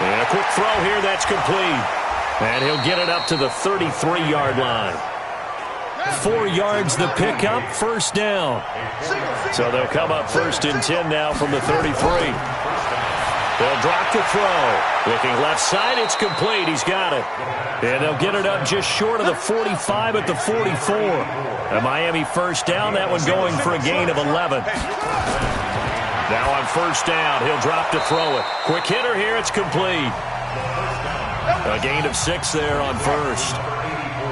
And a quick throw here, that's complete. And he'll get it up to the 33-yard line. 4 yards the pickup, first down. So they'll come up 1st and 10 now from the 33. They'll drop the throw. Looking left side, it's complete. He's got it. And they'll get it up just short of the 45 at the 44. A Miami first down, that one going for a gain of 11. Now on first down, he'll drop to throw it. Quick hitter here, it's complete. A gain of 6 there on first.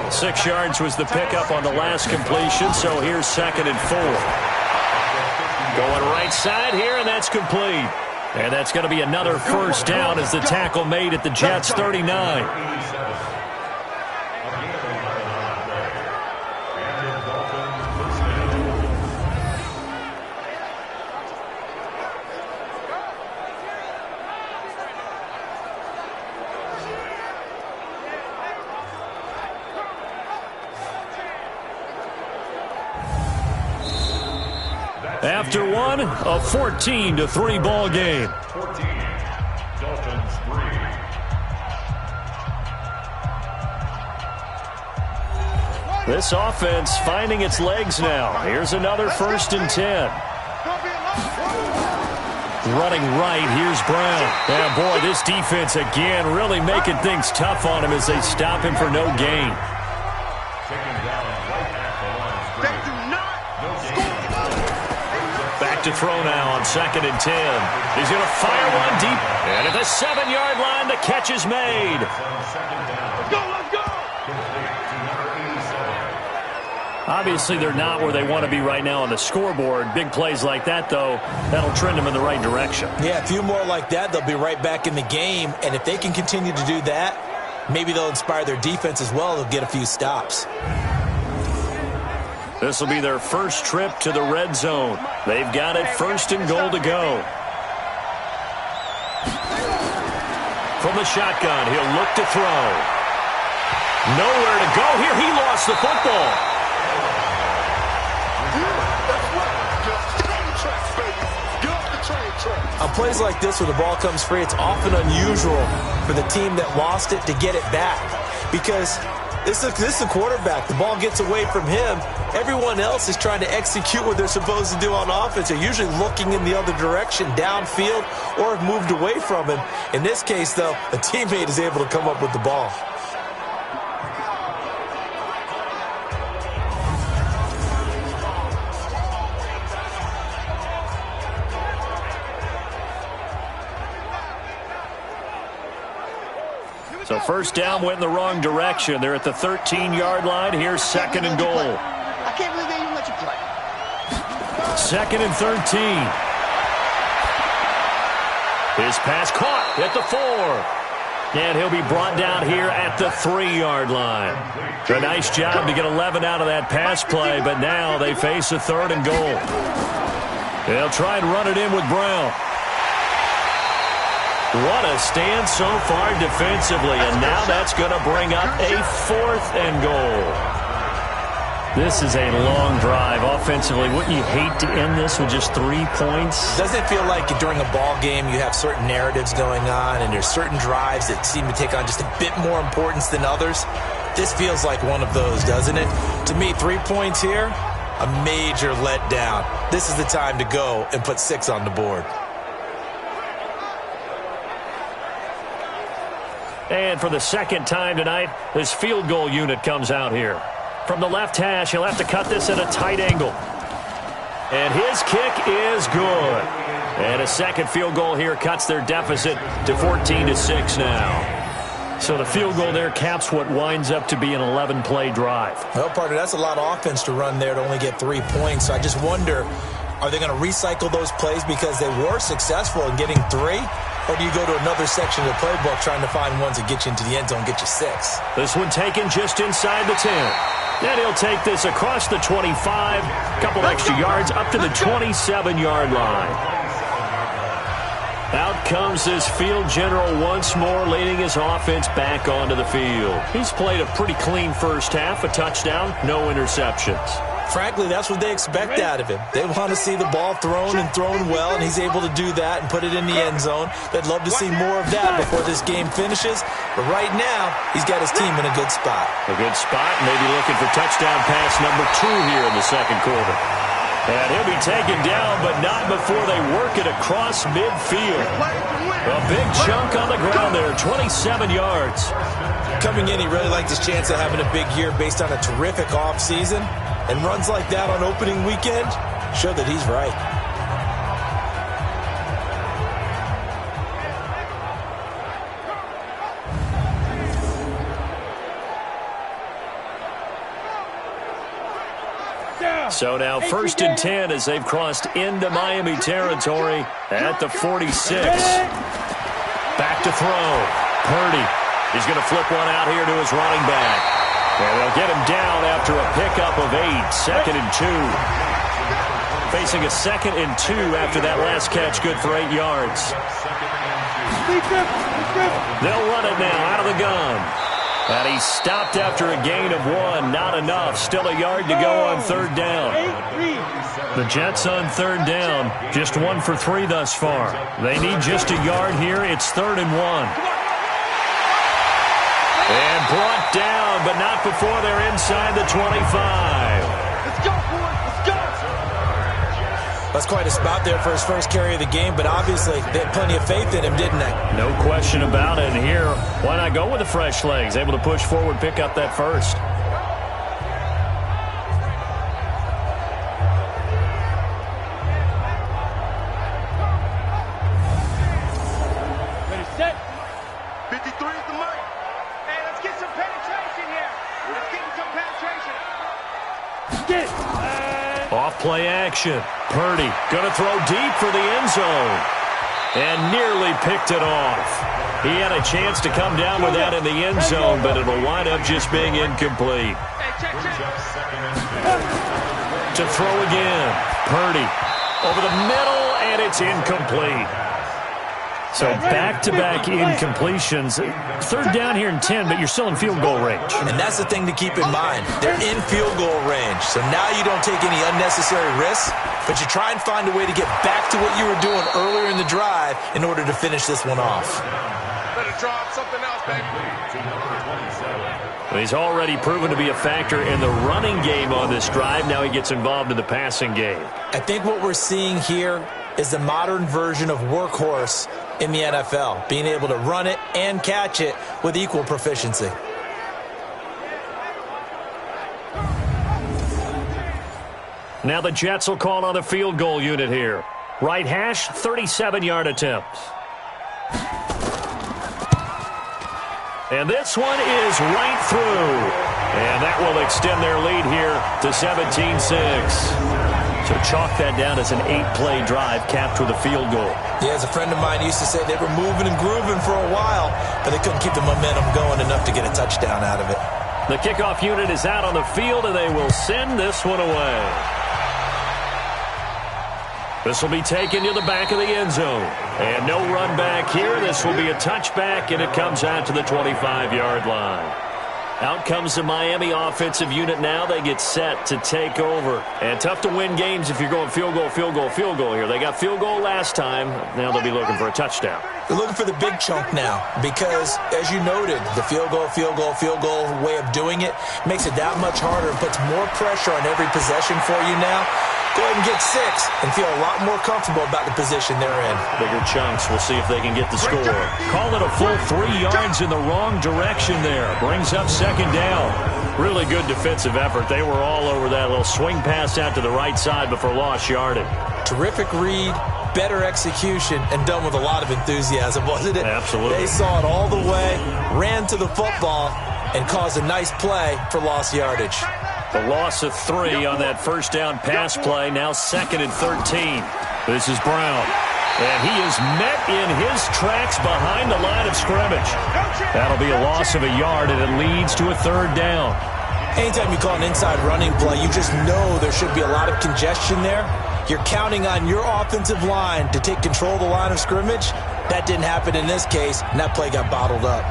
6 yards was the pickup on the last completion, so here's 2nd and 4. Going right side here, and that's complete. And that's going to be another first down as the tackle made at the Jets' 39. After one, a 14-3 ball game. This offense finding its legs now. Here's another 1st and 10. Running right, here's Brown. Yeah, boy, this defense again really making things tough on him as they stop him for no gain. To throw now on 2nd and 10. He's going to fire one deep. And at the 7-yard line, the catch is made. Let's go! Obviously, they're not where they want to be right now on the scoreboard. Big plays like that, though, that'll trend them in the right direction. Yeah, a few more like that, they'll be right back in the game. And if they can continue to do that, maybe they'll inspire their defense as well. They'll get a few stops. This will be their first trip to the red zone. They've got it 1st and goal to go. From the shotgun, he'll look to throw. Nowhere to go here. He lost the football. On plays like this where the ball comes free, it's often unusual for the team that lost it to get it back. Because this is a quarterback. The ball gets away from him. Everyone else is trying to execute what they're supposed to do on offense. They're usually looking in the other direction, downfield, or have moved away from him. In this case, though, a teammate is able to come up with the ball. So first down went in the wrong direction. They're at the 13-yard line. Here's 2nd and goal. I can't believe they even let you play. 2nd and 13. His pass caught at the 4. And he'll be brought down here at the 3-yard line. A nice job to get 11 out of that pass play, but now they face a 3rd and goal. They'll try and run it in with Brown. What a stand so far defensively, and now that's going to bring up a 4th and goal. This is a long drive offensively. Wouldn't you hate to end this with just 3 points? Doesn't it feel like during a ball game you have certain narratives going on and there's certain drives that seem to take on just a bit more importance than others? This feels like one of those, doesn't it? To me, 3 points here, a major letdown. This is the time to go and put 6 on the board. And for the 2nd time tonight, this field goal unit comes out here. From the left hash, he'll have to cut this at a tight angle. And his kick is good. And a 2nd field goal here cuts their deficit to 14-6 now. So the field goal there caps what winds up to be an 11-play drive. Well, partner, that's a lot of offense to run there to only get 3 points. So I just wonder, are they going to recycle those plays because they were successful in getting 3? Or do you go to another section of the playbook trying to find ones that get you into the end zone, get you 6? This one taken just inside the 10. Then he'll take this across the 25, a couple extra yards up to the 27-yard line. Out comes this field general once more, leading his offense back onto the field. He's played a pretty clean first half, a touchdown, no interceptions. Frankly, that's what they expect out of him. They want to see the ball thrown and thrown well, and he's able to do that and put it in the end zone. They'd love to see more of that before this game finishes. But right now, he's got his team in a good spot. A good spot, maybe looking for touchdown pass number 2 here in the second quarter. And he'll be taken down, but not before they work it across midfield. A big chunk on the ground there, 27 yards. Coming in, he really liked his chance of having a big year based on a terrific offseason. And runs like that on opening weekend show that he's right. So now 1st and 10 as they've crossed into Miami territory at the 46. Back to throw. Purdy. He's going to flip one out here to his running back. And they'll get him down after a pickup of 8. 2nd and 2. Facing a 2nd and 2 after that last catch, good for 8 yards. They'll run it now out of the gun. And he stopped after a gain of 1. Not enough. Still a yard to go on 3rd down. The Jets on 3rd down. Just 1 for 3 thus far. They need just a yard here. It's 3rd and 1. And brought down, but not before they're inside the 25. Let's go, boys. Let's go. That's quite a spot there for his first carry of the game, but obviously they had plenty of faith in him, didn't they? No question about it. And here, why not go with the fresh legs? Able to push forward, pick up that first. Ready, set. 53 is the mark. Hey, let's get some penetration here. Let's get some penetration. Get it. Off play action. Purdy going to throw deep for the end zone. And nearly picked it off. He had a chance to come down with that in the end zone, but it'll wind up just being incomplete. Hey, check. To throw again. Purdy over the middle, and it's incomplete. So back-to-back incompletions. 3rd down here in 10, but you're still in field goal range. And that's the thing to keep in mind. They're in field goal range. So now you don't take any unnecessary risks, but you try and find a way to get back to what you were doing earlier in the drive in order to finish this one off. Better drop something else, baby. He's already proven to be a factor in the running game on this drive. Now he gets involved in the passing game. I think what we're seeing here is the modern version of workhorse in the NFL, being able to run it and catch it with equal proficiency. Now the Jets will call on a field goal unit here. Right hash, 37-yard attempt. And this one is right through. And that will extend their lead here to 17-6. So chalk that down as an 8-play drive capped with a field goal. Yeah, as a friend of mine used to say, they were moving and grooving for a while, but they couldn't keep the momentum going enough to get a touchdown out of it. The kickoff unit is out on the field, and they will send this one away. This will be taken to the back of the end zone. And no run back here. This will be a touchback, and it comes out to the 25-yard line. Out comes the Miami offensive unit now. They get set to take over. And tough to win games if you're going field goal here. They got field goal last time. Now they'll be looking for a touchdown. They're looking for the big chunk now because, as you noted, the field goal way of doing it makes it that much harder and puts more pressure on every possession for you now. Go ahead and get 6 and feel a lot more comfortable about the position they're in. Bigger chunks. We'll see if they can get the score. Call it a full 3 yards in the wrong direction there. Brings up 2nd down. Really good defensive effort. They were all over that little swing pass out to the right side before lost yardage. Terrific read, better execution, and done with a lot of enthusiasm, wasn't it? Absolutely. They saw it all the way, ran to the football, and caused a nice play for lost yardage. The loss of 3 on that first down pass play. Now 2nd and 13. This is Brown. And he is met in his tracks behind the line of scrimmage. That'll be a loss of a yard, and it leads to a 3rd down. Anytime you call an inside running play, you just know there should be a lot of congestion there. You're counting on your offensive line to take control of the line of scrimmage. That didn't happen in this case, and that play got bottled up.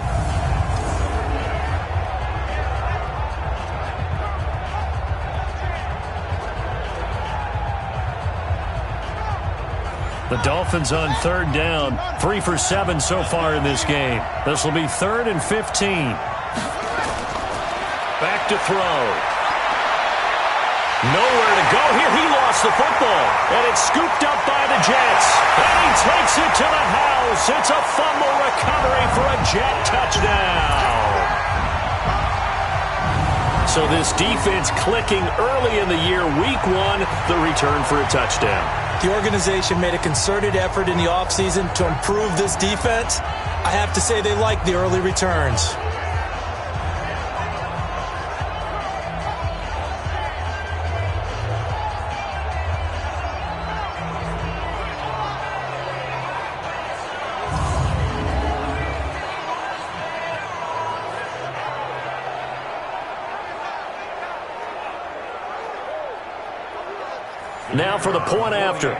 The Dolphins on third down, 3 for 7 so far in this game. This will be 3rd and 15. Back to throw. Nowhere to go here. He lost the football, and it's scooped up by the Jets. And he takes it to the house. It's a fumble recovery for a Jet touchdown. So this defense clicking early in the year, week 1, the return for a touchdown. The organization made a concerted effort in the offseason to improve this defense. I have to say they like the early returns. Now for the point after.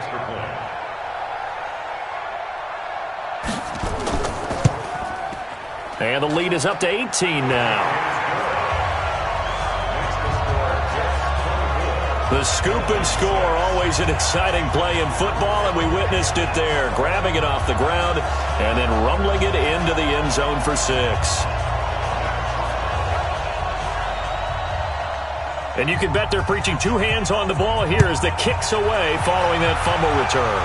And the lead is up to 18 now. The scoop and score, always an exciting play in football, and we witnessed it there. Grabbing it off the ground and then rumbling it into the end zone for 6. And you can bet they're preaching 2 hands on the ball here as the kick's away following that fumble return.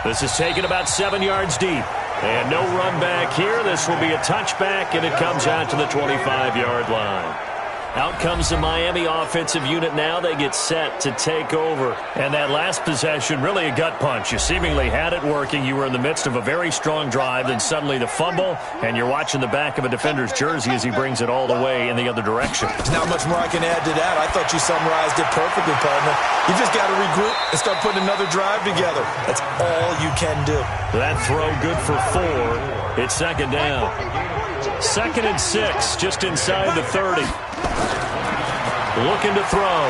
This is taken about 7 yards deep. And no run back here. This will be a touchback, and it comes out to the 25-yard line. Out comes the Miami offensive unit now. They get set to take over. And that last possession, really a gut punch. You seemingly had it working. You were in the midst of a very strong drive, then suddenly the fumble, and you're watching the back of a defender's jersey as he brings it all the way in the other direction. There's not much more I can add to that. I thought you summarized it perfectly, partner. You just got to regroup and start putting another drive together. That's all you can do. That throw good for 4. It's second down. 2nd and 6, just inside the 30. Looking to throw.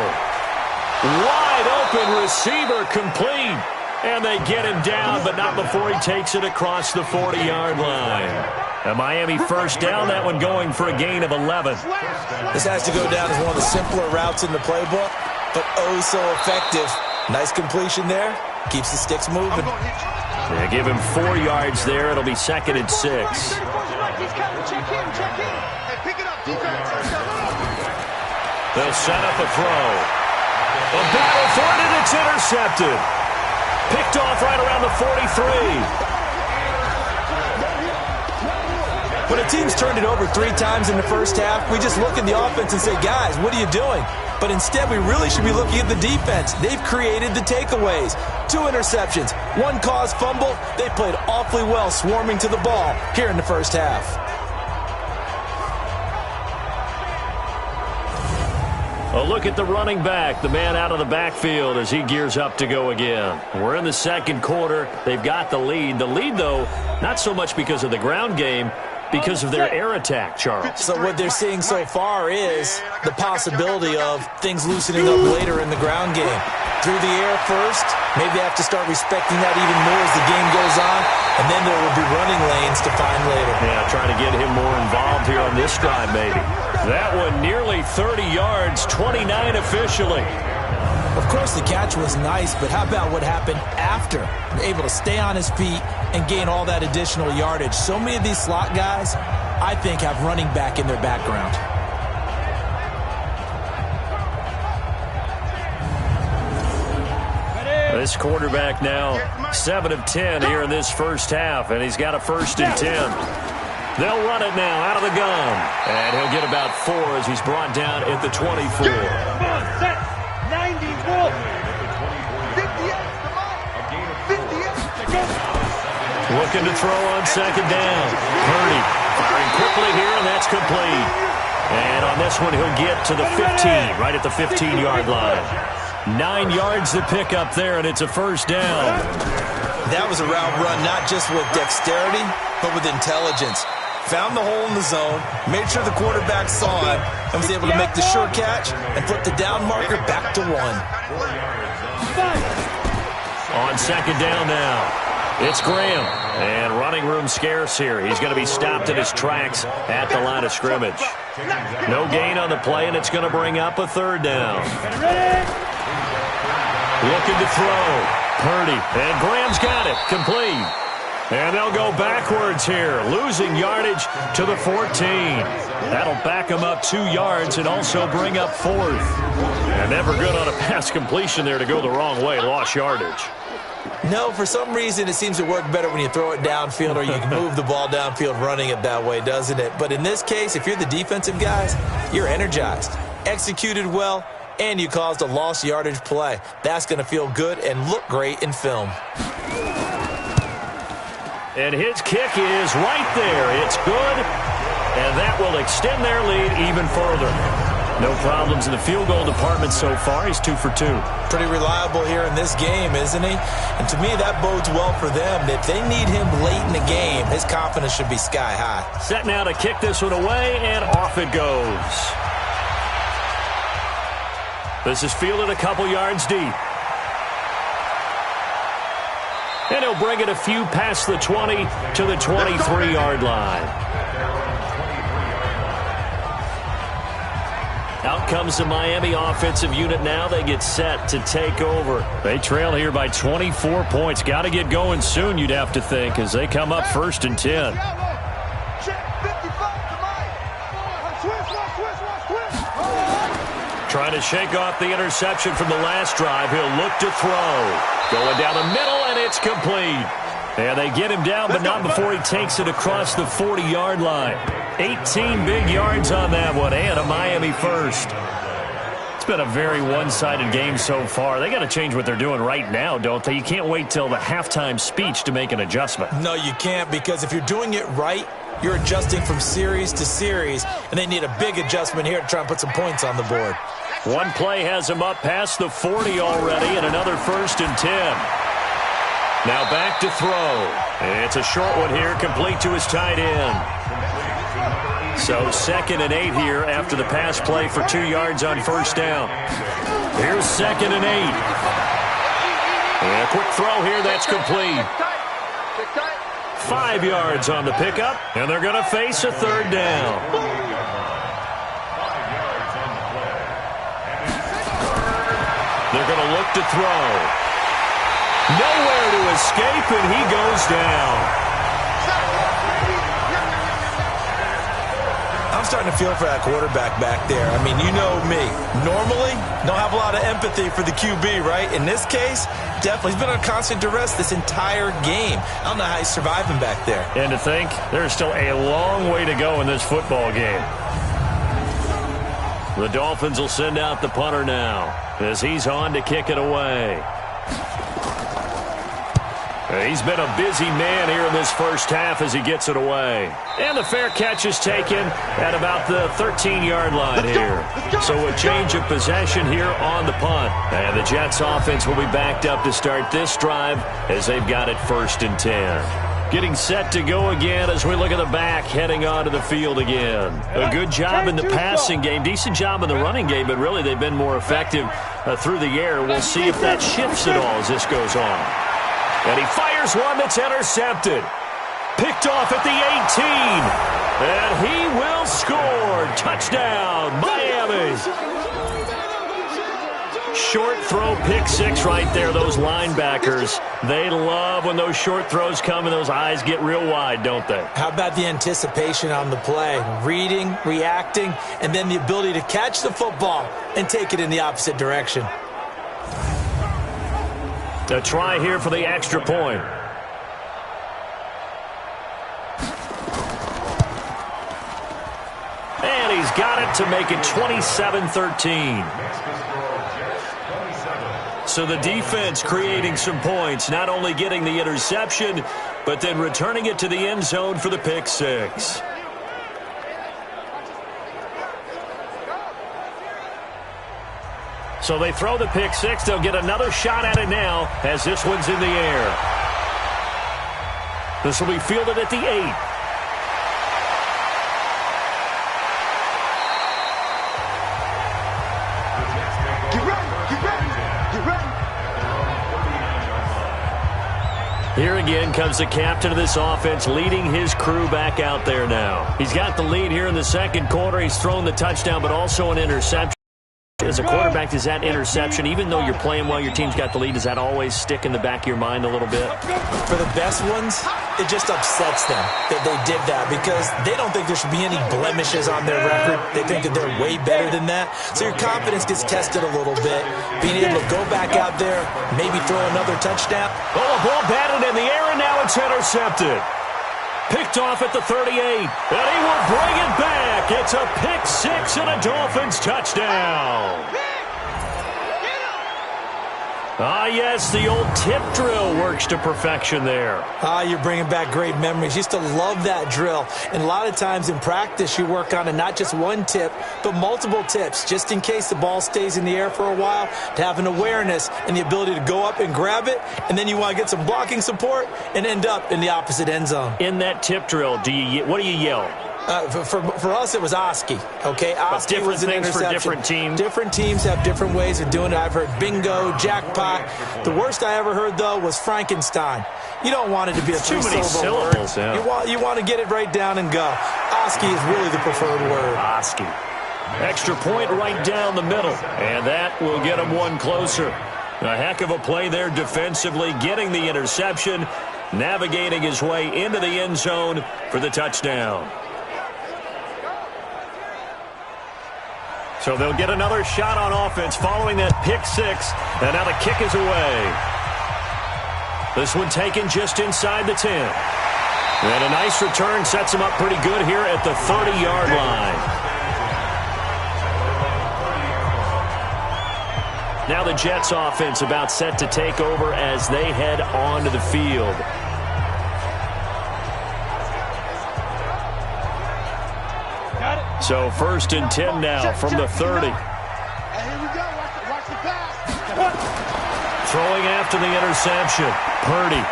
Wide open receiver complete. And they get him down, but not before he takes it across the 40-yard line. A Miami first down, that one going for a gain of 11. This has to go down as one of the simpler routes in the playbook, but oh so effective. Nice completion there. Keeps the sticks moving. They give him 4 yards there. It'll be 2nd and 6. They'll set up a throw. A battle for it, and it's intercepted. Picked off right around the 43. When a team's turned it over 3 times in the first half, we just look at the offense and say, guys, what are you doing? But instead, we really should be looking at the defense. They've created the takeaways. 2 interceptions, 1 caused fumble. They played awfully well swarming to the ball here in the first half. A look at the running back, the man out of the backfield as he gears up to go again. We're in the second quarter. They've got the lead. The lead, though, not so much because of the ground game, because of their air attack, Charles. So what they're seeing so far is the possibility of things loosening up later in the ground game. Through the air first, maybe they have to start respecting that even more as the game goes on, and then there will be running lanes to find later. Yeah, trying to get him more involved here on this drive, maybe. That one nearly 30 yards, 29 officially. Of course, the catch was nice, but how about what happened after? Able to stay on his feet and gain all that additional yardage. So many of these slot guys, I think, have running back in their background. This quarterback now 7 of 10 here in this first half, and he's got a 1st and 10. They'll run it now out of the gun, and he'll get about 4 as he's brought down at the 24. 94. 58. Looking to throw on second down. Purdy firing quickly here, and that's complete. And on this one, he'll get to the 15, right at the 15-yard line. 9 yards to pick up there, and it's a first down. That was a route run not just with dexterity, but with intelligence. Found the hole in the zone, made sure the quarterback saw it, and was able to make the sure catch and flip the down marker back to 1. On second down now, it's Graham. And running room scarce here. He's going to be stopped in his tracks at the line of scrimmage. No gain on the play, and it's going to bring up a 3rd down. Looking to throw. Purdy, and Graham's got it, complete. And they'll go backwards here, losing yardage to the 14. That'll back them up 2 yards and also bring up 4th. And never good on a pass completion there to go the wrong way, lost yardage. No, for some reason it seems to work better when you throw it downfield or you can move the ball downfield running it that way, doesn't it? But in this case, if you're the defensive guys, you're energized, executed well, and you caused a lost yardage play. That's going to feel good and look great in film. And his kick is right there. It's good, and that will extend their lead even further. No problems in the field goal department so far. He's 2 for 2. Pretty reliable here in this game, isn't he? And to me, that bodes well for them. If they need him late in the game, his confidence should be sky high. Set now to kick this one away, and off it goes. This is fielded a couple yards deep. And he'll bring it a few past the 20 to the 23-yard line. Out comes the Miami offensive unit now. They get set to take over. They trail here by 24 points. Got to get going soon, you'd have to think, as they come up 1st and 10. Trying to shake off the interception from the last drive. He'll look to throw. Going down the middle, and it's complete. And they get him down, but not before he takes it across the 40-yard line. 18 big yards on that one, and a Miami first. It's been a very one-sided game so far. They got to change what they're doing right now, don't they? You can't wait till the halftime speech to make an adjustment. No, you can't, because if you're doing it right, you're adjusting from series to series, and they need a big adjustment here to try and put some points on the board. One play has him up past the 40 already, and another 1st and 10. Now back to throw. It's a short one here, complete to his tight end. So 2nd and 8 here after the pass play for 2 yards on 1st down. Here's 2nd and 8. And a quick throw here, that's complete. 5 yards on the pickup, and they're going to face a 3rd down. They're going to look to throw. Nowhere to escape, and he goes down. I'm starting to feel for that quarterback back there. I mean, you know me. Normally, don't have a lot of empathy for the QB, right? In this case, definitely. He's been on constant duress this entire game. I don't know how he's surviving back there. And to think, there's still a long way to go in this football game. The Dolphins will send out the punter now as he's on to kick it away. He's been a busy man here in this first half as he gets it away. And the fair catch is taken at about the 13-yard line here. So a change of possession here on the punt. And the Jets offense will be backed up to start this drive as they've got it 1st and 10. Getting set to go again as we look at the back heading onto the field again. A good job in the passing game, decent job in the running game, but really they've been more effective through the air. We'll see if that shifts at all as this goes on. And he fires one that's intercepted. Picked off at the 18. And he will score. Touchdown, Miami. Short throw, pick 6 right there, those linebackers. They love when those short throws come and those eyes get real wide, don't they? How about the anticipation on the play? Reading, reacting, and then the ability to catch the football and take it in the opposite direction. A try here for the extra point. And he's got it to make it 27-13. So the defense creating some points, not only getting the interception, but then returning it to the end zone for the pick 6. So they throw the pick 6. They'll get another shot at it now as this one's in the air. This will be fielded at the 8. Here again comes the captain of this offense leading his crew back out there now. He's got the lead here in the second quarter. He's thrown the touchdown, but also an interception. As a quarterback, does that interception, even though you're playing well, your team's got the lead, does that always stick in the back of your mind a little bit? For the best ones, it just upsets them that they did that because they don't think there should be any blemishes on their record. They think that they're way better than that. So your confidence gets tested a little bit. Being able to go back out there, maybe throw another touchdown. Oh, a ball batted in the air, and now it's intercepted. Picked off at the 38, and he will bring it back. It's a pick six and a Dolphins touchdown. Ah, yes, the old tip drill works to perfection there. Ah, you're bringing back great memories. Used to love that drill. And a lot of times in practice, you work on it, not just one tip, but multiple tips, just in case the ball stays in the air for a while, to have an awareness and the ability to go up and grab it, and then you want to get some blocking support and end up in the opposite end zone. In that tip drill, what do you yell? For us, it was Oski, okay? Oski was an interception. For different teams. Different teams have different ways of doing it. I've heard bingo, jackpot. The worst I ever heard, though, was Frankenstein. You don't want it to be a three-syllable word. Yeah. You want to get it right down and go. Oski is really the preferred word. Oski. Extra point right down the middle, and that will get him one closer. A heck of a play there defensively, getting the interception, navigating his way into the end zone for the touchdown. So they'll get another shot on offense following that pick six, and now the kick is away. This one taken just inside the 10. And a nice return sets him up pretty good here at the 30-yard line. Now the Jets offense about set to take over as they head onto the field. So 1st and 10 now from the 30. And here we go. Watch the pass. Throwing after the interception. Purdy.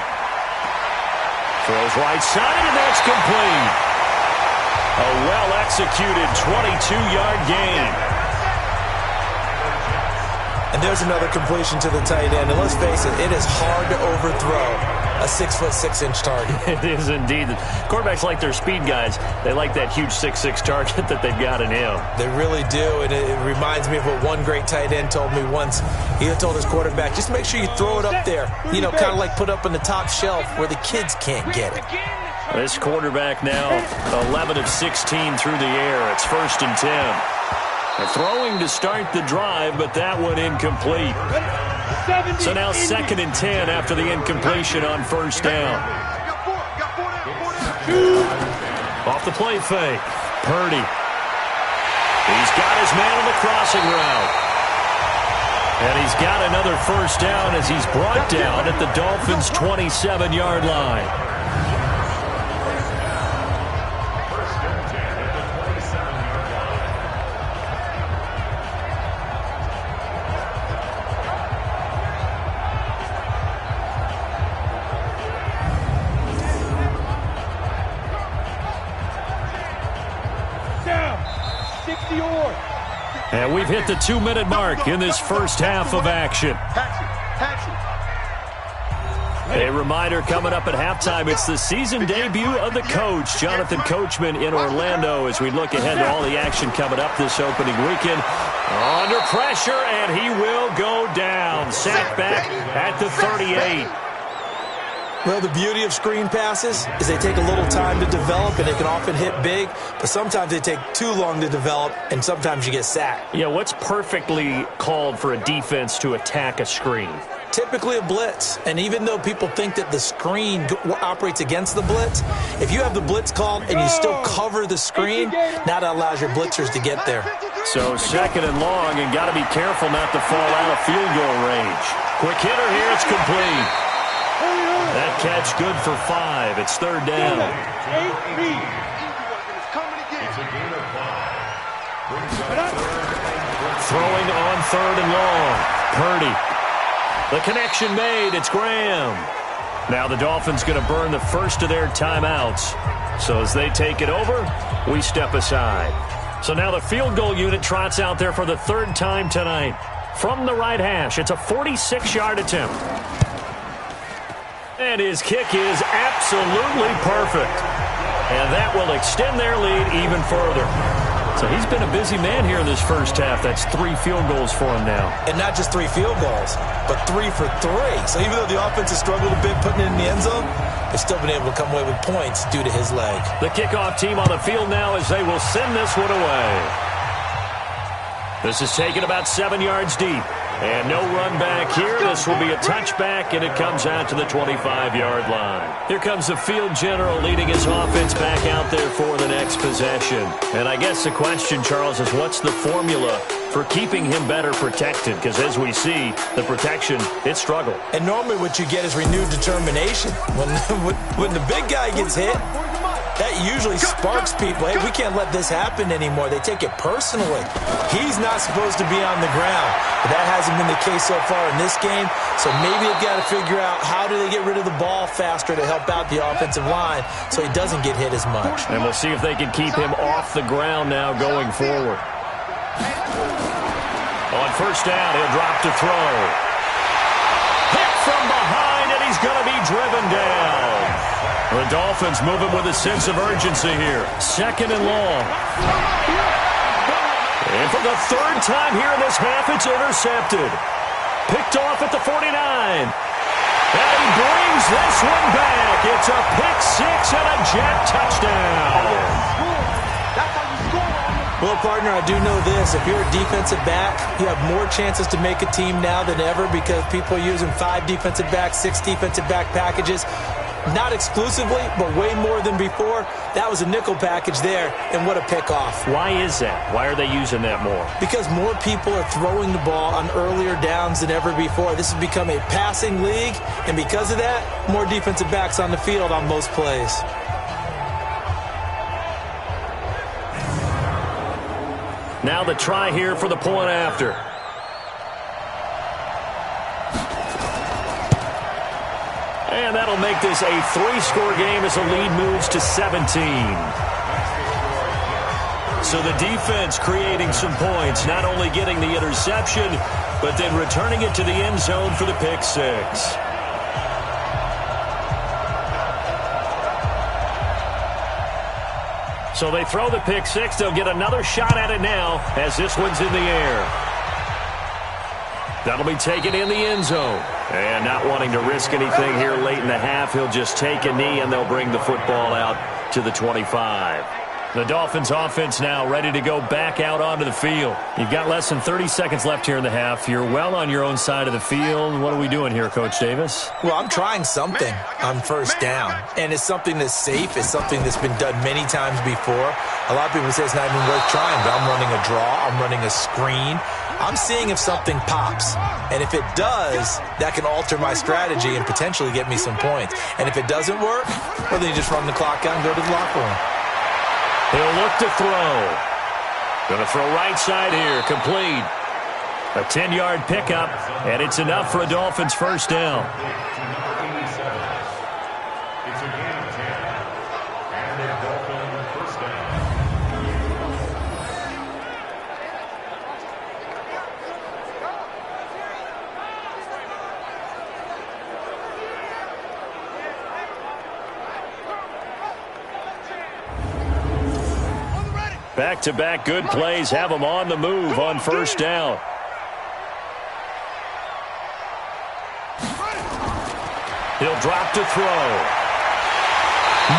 Throws right side, and that's complete. A well-executed 22-yard gain. And there's another completion to the tight end. And let's face it is hard to overthrow a 6'6" target. It is indeed. Quarterbacks like their speed guys. They like that huge 6'6" target that they've got in him. They really do, and it reminds me of what one great tight end told me once. He told his quarterback, just make sure you throw it up there. You know, kind of like put up on the top shelf where the kids can't get it. This quarterback now 11 of 16 through the air. It's 1st and 10. They're throwing to start the drive, but that one incomplete. So now 2nd and 10 after the incompletion on 1st down. Off the play fake. Purdy. He's got his man on the crossing route. And he's got another 1st down as he's brought down at the Dolphins' 27-yard line. And we've hit the 2-minute mark in this first half of action. A reminder coming up at halftime, it's the season debut of the coach, Jonathan Coachman, in Orlando, as we look ahead to all the action coming up this opening weekend. Under pressure, and he will go down. Sacked back at the 38. Well, the beauty of screen passes is they take a little time to develop, and they can often hit big, but sometimes they take too long to develop, and sometimes you get sacked. Yeah, what's perfectly called for a defense to attack a screen? Typically a blitz, and even though people think that the screen operates against the blitz, if you have the blitz called and you still cover the screen, now that allows your blitzers to get there. So 2nd and long, and got to be careful not to fall out of field goal range. Quick hitter here, it's complete. That catch good for 5. It's 3rd down. Throwing on 3rd and long. Purdy. The connection made. It's Graham. Now the Dolphins going to burn the first of their timeouts. So as they take it over, we step aside. So now the field goal unit trots out there for the 3rd time tonight. From the right hash, it's a 46-yard attempt. And his kick is absolutely perfect. And that will extend their lead even further. So he's been a busy man here in this first half. That's 3 field goals for him now. And not just 3 field goals, but 3 for 3. So even though the offense has struggled a bit putting it in the end zone, they've still been able to come away with points due to his leg. The kickoff team on the field now as they will send this one away. This is taken about 7 yards deep. And no run back here. This will be a touchback, and it comes out to the 25-yard line. Here comes the field general leading his offense back out there for the next possession. And I guess the question, Charles, is what's the formula for keeping him better protected? Because as we see, the protection, it struggled. And normally what you get is renewed determination. When the big guy gets hit, that usually sparks people. Hey, we can't let this happen anymore. They take it personally. He's not supposed to be on the ground. But that hasn't been the case so far in this game. So maybe they've got to figure out how do they get rid of the ball faster to help out the offensive line so he doesn't get hit as much. And we'll see if they can keep him off the ground now going forward. On first down, he'll drop to throw. Hit from behind, and he's going to be driven down. The Dolphins moving with a sense of urgency here. 2nd and long. And for the 3rd time here in this half, it's intercepted. Picked off at the 49. And he brings this one back. It's a pick 6 and a jet touchdown. Well, partner, I do know this. If you're a defensive back, you have more chances to make a team now than ever because people are using 5 defensive backs, 6 defensive back packages. Not exclusively, but way more than before. That was a nickel package there, and what a pickoff. Why is that? Why are they using that more? Because more people are throwing the ball on earlier downs than ever before. This has become a passing league, and because of that, more defensive backs on the field on most plays. Now the try here for the point after. And that'll make this a 3-score game as the lead moves to 17. So the defense creating some points, not only getting the interception, but then returning it to the end zone for the pick 6. So they throw the pick 6. They'll get another shot at it now as this one's in the air. That'll be taken in the end zone. And not wanting to risk anything here late in the half, he'll just take a knee and they'll bring the football out to the 25. The Dolphins offense now ready to go back out onto the field. You've got less than 30 seconds left here in the half. You're well on your own side of the field. What are we doing here, Coach Davis? Well, I'm trying something on first down. And it's something that's safe. It's something that's been done many times before. A lot of people say it's not even worth trying, but I'm running a draw. I'm running a screen. I'm seeing if something pops. And if it does, that can alter my strategy and potentially get me some points. And if it doesn't work, well, then you just run the clock out and go to the locker room. He'll look to throw. Going to throw right side here. Complete. A 10-yard pickup, and it's enough for a Dolphins first down. Back-to-back good plays have them on the move on first down. He'll drop to throw.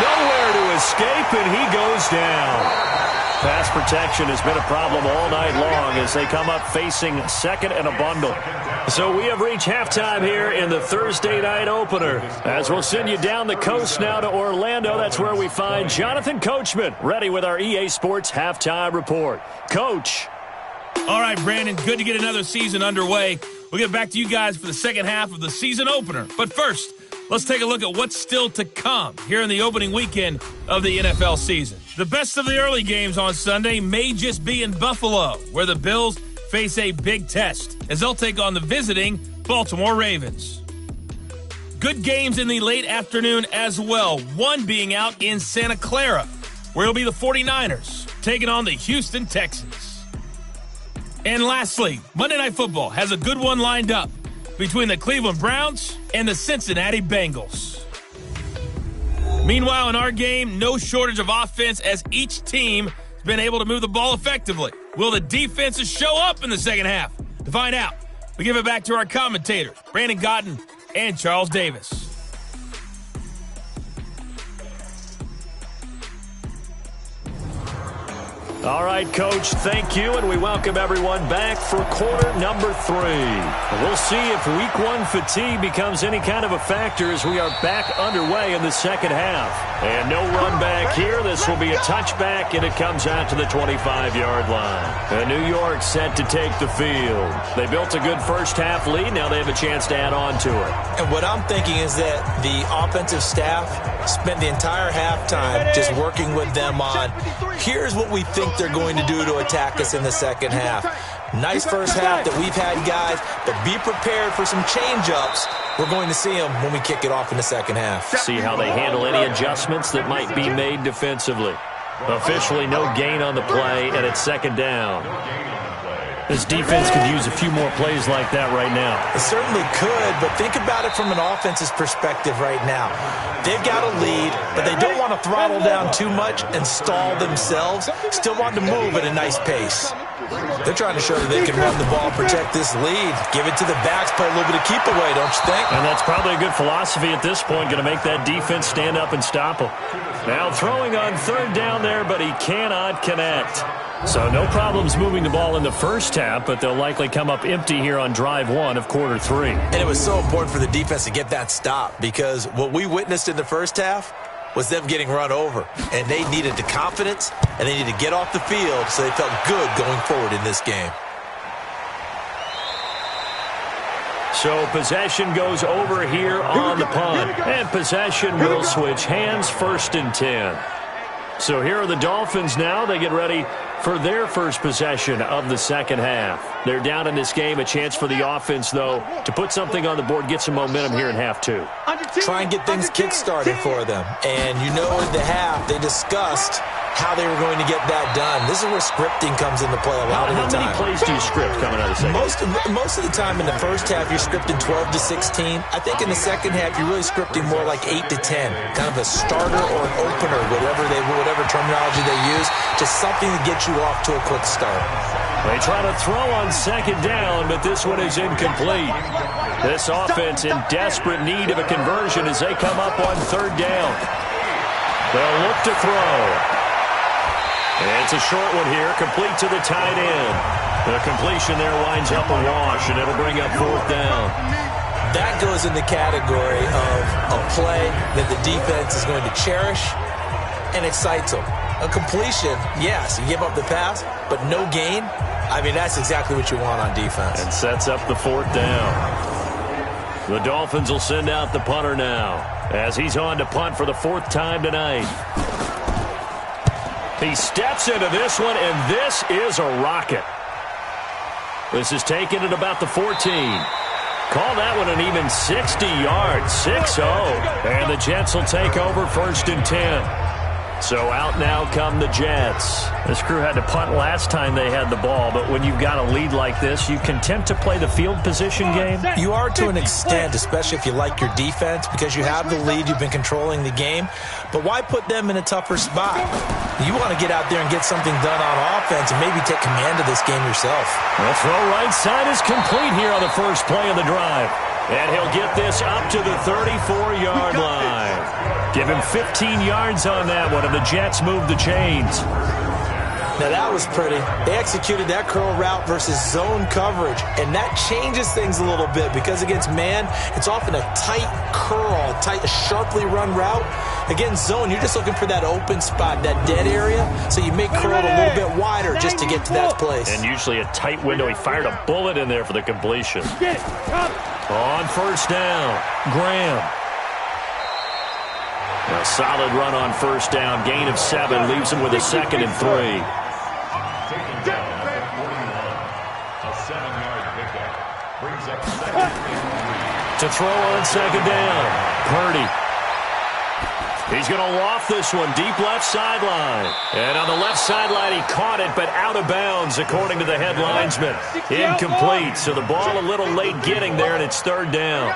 Nowhere to escape, and he goes down. Pass protection has been a problem all night long as they come up facing second and a bundle. So we have reached halftime here in the Thursday night opener. As we'll send you down the coast now to Orlando, that's where we find Jonathan Coachman ready with our EA Sports halftime report. Coach. All right, Brandon, good to get another season underway. We'll get back to you guys for the second half of the season opener. But first, let's take a look at what's still to come here in the opening weekend of the NFL season. The best of the early games on Sunday may just be in Buffalo, where the Bills face a big test as they'll take on the visiting Baltimore Ravens. Good games in the late afternoon as well, one being out in Santa Clara, where it'll be the 49ers taking on the Houston Texans. And lastly, Monday Night Football has a good one lined up between the Cleveland Browns and the Cincinnati Bengals. Meanwhile, in our game, no shortage of offense as each team has been able to move the ball effectively. Will the defenses show up in the second half? To find out, we give it back to our commentators, Brandon Gaudin and Charles Davis. All right, Coach, thank you, and we welcome everyone back for quarter number 3. We'll see if week 1 fatigue becomes any kind of a factor as we are back underway in the second half. And no run back here. This will be a touchback, and it comes out to the 25-yard line. And New York set to take the field. They built a good first-half lead. Now they have a chance to add on to it. And what I'm thinking is that the offensive staff spent the entire halftime just working with them on, here's what we think they're going to do to attack us in the second half. Nice first half that we've had, guys, but be prepared for some change-ups. We're going to see them when we kick it off in the second half. See how they handle any adjustments that might be made defensively. Officially no gain on the play, and it's second down. This defense could use a few more plays like that right now. It certainly could, but think about it from an offense's perspective right now. They've got a lead, but they don't want to throttle down too much and stall themselves. Still want to move at a nice pace. They're trying to show that they can run the ball, protect this lead, give it to the backs, play a little bit of keep away, don't you think? And that's probably a good philosophy at this point, going to make that defense stand up and stop them. Now throwing on third down there, but he cannot connect. So no problems moving the ball in the first half, but they'll likely come up empty here on drive 1 of quarter 3. And it was so important for the defense to get that stop, because what we witnessed in the first half was them getting run over. And they needed the confidence, and they needed to get off the field so they felt good going forward in this game. So possession goes over here on the punt. And possession will switch hands, 1st and 10. So here are the Dolphins now. They get ready for their first possession of the second half. They're down in this game. A chance for the offense, though, to put something on the board, get some momentum here in half 2. Try and get things kick-started for them. And you know in the half they discussed how they were going to get that done. This is where scripting comes into play a lot of the time. How many plays do you script coming out of the second? Most of the time in the first half, you're scripting 12 to 16. I think in the second half, you're really scripting more like 8 to 10. Kind of a starter or an opener, whatever terminology they use. Just something to get you off to a quick start. They try to throw on second down, but this one is incomplete. This offense in desperate need of a conversion as they come up on third down. They'll look to throw. And it's a short one here, complete to the tight end. The completion there winds up a wash, and it'll bring up 4th down. That goes in the category of a play that the defense is going to cherish and excites them. A completion, yes, you give up the pass, but no gain. I mean, that's exactly what you want on defense. And sets up the 4th down. The Dolphins will send out the punter now as he's on to punt for the 4th time tonight. He steps into this one, and this is a rocket. This is taken at about the 14. Call that one an even 60 yards, 6-0. And the Jets will take over 1st and 10. So out now come the Jets. This crew had to punt last time they had the ball, but when you've got a lead like this, you content to play the field position game? You are to an extent, especially if you like your defense, because you have the lead, you've been controlling the game. But why put them in a tougher spot? You want to get out there and get something done on offense and maybe take command of this game yourself. The throw right side is complete here on the first play of the drive. And he'll get this up to the 34-yard line. Give him 15 yards on that one, and the Jets move the chains. Now that was pretty. They executed that curl route versus zone coverage, and that changes things a little bit because against man, it's often a tight curl, sharply run route. Against zone, you're just looking for that open spot, that dead area, so you make curl a little bit wider just to get to that place. And usually a tight window. He fired a bullet in there for the completion. On first down, Graham. A solid run on first down, gain of 7, leaves him with a 2nd and 3. To throw on second down, Purdy. He's going to loft this one deep left sideline. And on the left sideline, he caught it, but out of bounds, according to the head linesman. Incomplete, so the ball a little late getting there, and it's 3rd down.